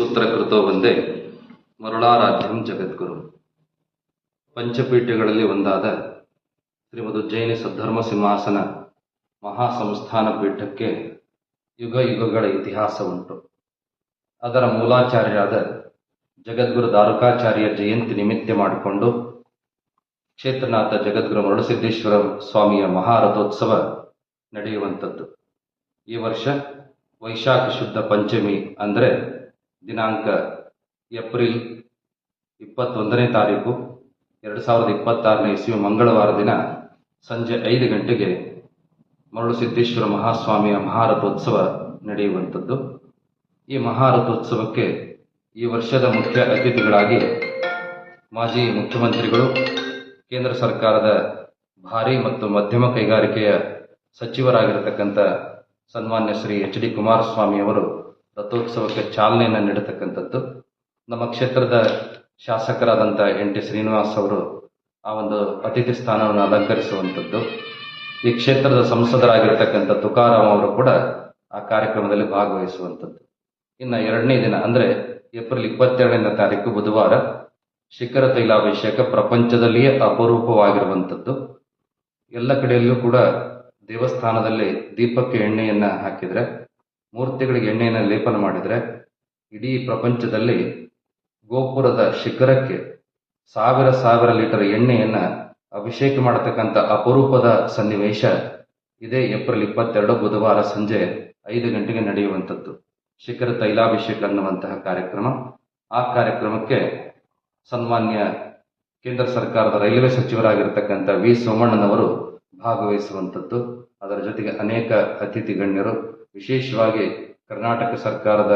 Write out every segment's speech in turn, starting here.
ಸೂತ್ರ ಕೃತೋ ಒಂದೇ ಮರುಳಾರಾಧ್ಯಂ ಜಗದ್ಗುರು. ಪಂಚಪೀಠಗಳಲ್ಲಿ ಒಂದಾದ ಶ್ರೀಮದ್ ಉಜ್ಜಯಿನಿ ಸದ್ಧರ್ಮ ಸಿಂಹಾಸನ ಮಹಾಸಂಸ್ಥಾನ ಪೀಠಕ್ಕೆ ಯುಗ ಯುಗಗಳ ಇತಿಹಾಸ ಉಂಟು. ಅದರ ಮೂಲಾಚಾರ್ಯರಾದ ಜಗದ್ಗುರು ದಾರುಕಾಚಾರ್ಯ ಜಯಂತಿ ನಿಮಿತ್ತ ಮಾಡಿಕೊಂಡು ಕ್ಷೇತ್ರನಾಥ ಜಗದ್ಗುರು ಮರುಳಸಿದ್ದೇಶ್ವರ ಸ್ವಾಮಿಯ ಮಹಾರಥೋತ್ಸವ ನಡೆಯುವಂಥದ್ದು. ಈ ವರ್ಷ ವೈಶಾಖ ಶುದ್ಧ ಪಂಚಮಿ ಅಂದರೆ ದಿನಾಂಕ ಏಪ್ರಿಲ್ 21ನೇ ತಾರೀಕು 2026ನೇ ಇಸ್ವಿ ಮಂಗಳವಾರ ದಿನ ಸಂಜೆ 5 ಗಂಟೆಗೆ ಮರುಳಸಿದ್ದೇಶ್ವರ ಮಹಾಸ್ವಾಮಿಯ ಮಹಾರಥೋತ್ಸವ ನಡೆಯುವಂಥದ್ದು. ಈ ಮಹಾರಥೋತ್ಸವಕ್ಕೆ ಈ ವರ್ಷದ ಮುಖ್ಯ ಅತಿಥಿಗಳಾಗಿ ಮಾಜಿ ಮುಖ್ಯಮಂತ್ರಿಗಳು, ಕೇಂದ್ರ ಸರ್ಕಾರದ ಭಾರಿ ಮತ್ತು ಮಧ್ಯಮ ಕೈಗಾರಿಕೆಯ ಸಚಿವರಾಗಿರತಕ್ಕಂಥ ಸನ್ಮಾನ್ಯ ಶ್ರೀ ಎಚ್ ಡಿ ಕುಮಾರಸ್ವಾಮಿ ಅವರು ರಥೋತ್ಸವಕ್ಕೆ ಚಾಲನೆಯನ್ನು ನೀಡತಕ್ಕಂಥದ್ದು. ನಮ್ಮ ಕ್ಷೇತ್ರದ ಶಾಸಕರಾದಂಥ ಎನ್ ಟಿ ಶ್ರೀನಿವಾಸ್ ಅವರು ಆ ಒಂದು ಅತಿಥಿ ಸ್ಥಾನವನ್ನು ಅಲಂಕರಿಸುವಂಥದ್ದು. ಈ ಕ್ಷೇತ್ರದ ಸಂಸದರಾಗಿರ್ತಕ್ಕಂಥ ತುಕಾರಾಮ್ ಅವರು ಕೂಡ ಆ ಕಾರ್ಯಕ್ರಮದಲ್ಲಿ ಭಾಗವಹಿಸುವಂಥದ್ದು. ಇನ್ನು 2ನೇ ದಿನ ಅಂದರೆ ಏಪ್ರಿಲ್ 22ನೇ ತಾರೀಕು ಬುಧವಾರ ಶಿಖರ ತೈಲಾಭಿಷೇಕ ಪ್ರಪಂಚದಲ್ಲಿಯೇ ಅಪರೂಪವಾಗಿರುವಂಥದ್ದು. ಎಲ್ಲ ಕಡೆಯಲ್ಲೂ ಕೂಡ ದೇವಸ್ಥಾನದಲ್ಲಿ ದೀಪಕ್ಕೆ ಎಣ್ಣೆಯನ್ನು ಹಾಕಿದರೆ, ಮೂರ್ತಿಗಳಿಗೆ ಎಣ್ಣೆಯನ್ನು ಲೇಪನ ಮಾಡಿದರೆ, ಇಡೀ ಪ್ರಪಂಚದಲ್ಲಿ ಗೋಪುರದ ಶಿಖರಕ್ಕೆ ಸಾವಿರ ಲೀಟರ್ ಎಣ್ಣೆಯನ್ನು ಅಭಿಷೇಕ ಮಾಡತಕ್ಕಂಥ ಅಪರೂಪದ ಸನ್ನಿವೇಶ ಇದೇ ಏಪ್ರಿಲ್ 22 ಬುಧವಾರ ಸಂಜೆ 5 ಗಂಟೆಗೆ ನಡೆಯುವಂಥದ್ದು. ಶಿಖರ ತೈಲಾಭಿಷೇಕ ಅನ್ನುವಂತಹ ಕಾರ್ಯಕ್ರಮ. ಆ ಕಾರ್ಯಕ್ರಮಕ್ಕೆ ಸನ್ಮಾನ್ಯ ಕೇಂದ್ರ ಸರ್ಕಾರದ ರೈಲ್ವೆ ಸಚಿವರಾಗಿರ್ತಕ್ಕಂಥ ವಿ ಸೋಮಣ್ಣನವರು ಭಾಗವಹಿಸುವಂಥದ್ದು. ಅದರ ಜೊತೆಗೆ ಅನೇಕ ಅತಿಥಿ ಗಣ್ಯರು, ವಿಶೇಷವಾಗಿ ಕರ್ನಾಟಕ ಸರ್ಕಾರದ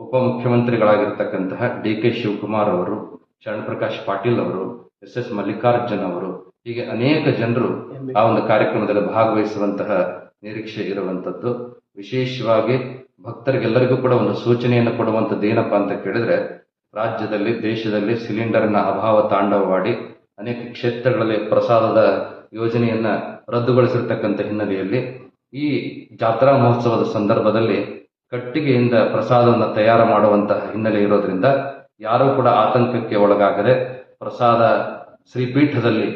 ಉಪಮುಖ್ಯಮಂತ್ರಿಗಳಾಗಿರ್ತಕ್ಕಂತಹ ಡಿ ಕೆ ಶಿವಕುಮಾರ್ ಅವರು, ಶರಣಪ್ರಕಾಶ್ ಪಾಟೀಲ್ ಅವರು, ಎಸ್ ಎಸ್ ಮಲ್ಲಿಕಾರ್ಜುನ್ ಅವರು, ಹೀಗೆ ಅನೇಕ ಜನರು ಆ ಒಂದು ಕಾರ್ಯಕ್ರಮದಲ್ಲಿ ಭಾಗವಹಿಸುವಂತಹ ನಿರೀಕ್ಷೆ ಇರುವಂಥದ್ದು. ವಿಶೇಷವಾಗಿ ಭಕ್ತರಿಗೆಲ್ಲರಿಗೂ ಕೂಡ ಒಂದು ಸೂಚನೆಯನ್ನು ಕೊಡುವಂಥದ್ದು ಏನಪ್ಪಾ ಅಂತ ಕೇಳಿದ್ರೆ, ರಾಜ್ಯದಲ್ಲಿ ದೇಶದಲ್ಲಿ ಸಿಲಿಂಡರ್ನ ಅಭಾವ ತಾಂಡವವಾಡಿ ಅನೇಕ ಕ್ಷೇತ್ರಗಳಲ್ಲಿ ಪ್ರಸಾದದ ಯೋಜನೆಯನ್ನ ರದ್ದುಗೊಳಿಸಿರ್ತಕ್ಕಂಥ ಹಿನ್ನೆಲೆಯಲ್ಲಿ ಈ ಜಾತ್ರಾ ಮಹೋತ್ಸವದ ಸಂದರ್ಭದಲ್ಲಿ ಕಟ್ಟಿಗೆಯಿಂದ ಪ್ರಸಾದವನ್ನು ತಯಾರು ಮಾಡುವಂತಹ ಹಿನ್ನೆಲೆ ಇರೋದ್ರಿಂದ ಯಾರೂ ಕೂಡ ಆತಂಕಕ್ಕೆ ಒಳಗಾಗದೆ ಪ್ರಸಾದ ಶ್ರೀಪೀಠದಲ್ಲಿ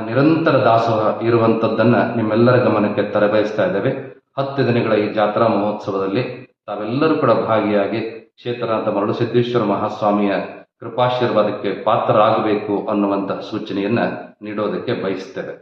ನಿರಂತರ ದಾಸೋಹ ಇರುವಂಥದ್ದನ್ನ ನಿಮ್ಮೆಲ್ಲರ ಗಮನಕ್ಕೆ ತರಬಯಸ್ತಾ ಇದ್ದೇವೆ. 10 ದಿನಗಳ ಈ ಜಾತ್ರಾ ಮಹೋತ್ಸವದಲ್ಲಿ ತಾವೆಲ್ಲರೂ ಕೂಡ ಭಾಗಿಯಾಗಿ ಕ್ಷೇತ್ರನಾಥ ಮರುಳಸಿದ್ದೇಶ್ವರ ಮಹಾಸ್ವಾಮಿಯ ಕೃಪಾಶೀರ್ವಾದಕ್ಕೆ ಪಾತ್ರರಾಗಬೇಕು ಅನ್ನುವಂತಹ ಸೂಚನೆಯನ್ನ ನೀಡೋದಕ್ಕೆ ಬಯಸ್ತೇವೆ.